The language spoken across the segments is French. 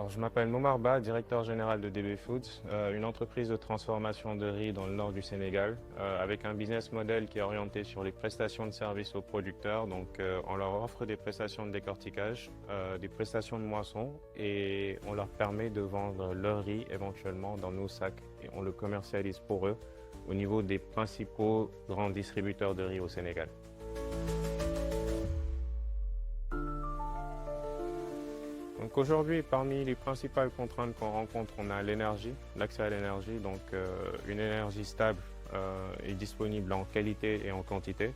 Alors, je m'appelle Momar Ba, directeur général de DB Foods, une entreprise de transformation de riz dans le nord du Sénégal, avec un business model qui est orienté sur les prestations de services aux producteurs. Donc, on leur offre des prestations de décortiquage, des prestations de moisson et on leur permet de vendre leur riz éventuellement dans nos sacs et on le commercialise pour eux au niveau des principaux grands distributeurs de riz au Sénégal. Donc aujourd'hui, parmi les principales contraintes qu'on rencontre, on a l'énergie, l'accès à l'énergie, donc une énergie stable et disponible en qualité et en quantité.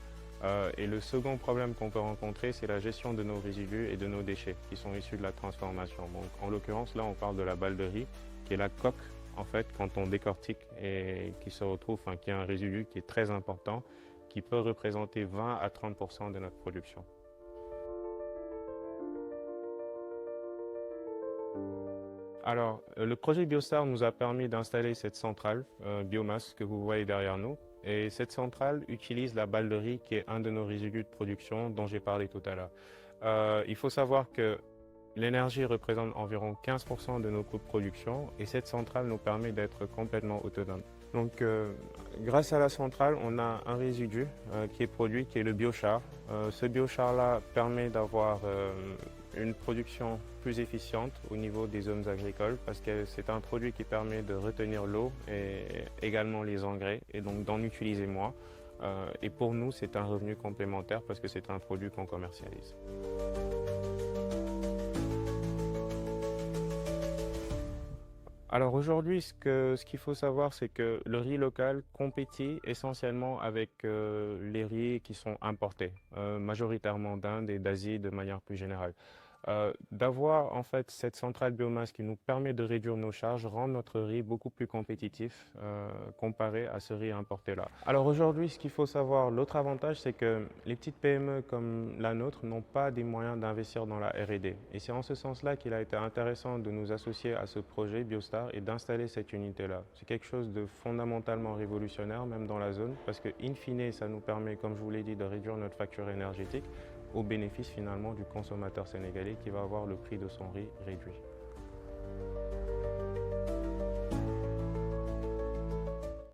Et le second problème qu'on peut rencontrer, c'est la gestion de nos résidus et de nos déchets qui sont issus de la transformation. Donc en l'occurrence, là, on parle de la balle de riz, qui est la coque, en fait, quand on décortique et qui se retrouve, enfin, qui est un résidu qui est très important, qui peut représenter 20 à 30% de notre production. Alors, le projet Biostar nous a permis d'installer cette centrale biomasse que vous voyez derrière nous. Et cette centrale utilise la balle de riz qui est un de nos résidus de production dont j'ai parlé tout à l'heure. Il faut savoir que l'énergie représente environ 15% de nos coûts de production et cette centrale nous permet d'être complètement autonome. Donc, grâce à la centrale, on a un résidu qui est produit, qui est le biochar. Ce biochar-là permet d'avoir une production plus efficiente au niveau des zones agricoles parce que c'est un produit qui permet de retenir l'eau et également les engrais et donc d'en utiliser moins. Et pour nous, c'est un revenu complémentaire parce que c'est un produit qu'on commercialise. Alors aujourd'hui, ce qu'il faut savoir, c'est que le riz local compétit essentiellement avec les riz qui sont importés, majoritairement d'Inde et d'Asie de manière plus générale. D'avoir en fait cette centrale biomasse qui nous permet de réduire nos charges rend notre riz beaucoup plus compétitif comparé à ce riz importé là. Alors aujourd'hui, ce qu'il faut savoir, l'autre avantage, c'est que les petites PME comme la nôtre n'ont pas des moyens d'investir dans la R&D. Et c'est en ce sens-là qu'il a été intéressant de nous associer à ce projet Biostar et d'installer cette unité-là. C'est quelque chose de fondamentalement révolutionnaire, même dans la zone, parce que in fine, ça nous permet, comme je vous l'ai dit, de réduire notre facture énergétique au bénéfice finalement du consommateur sénégalais qui va avoir le prix de son riz réduit.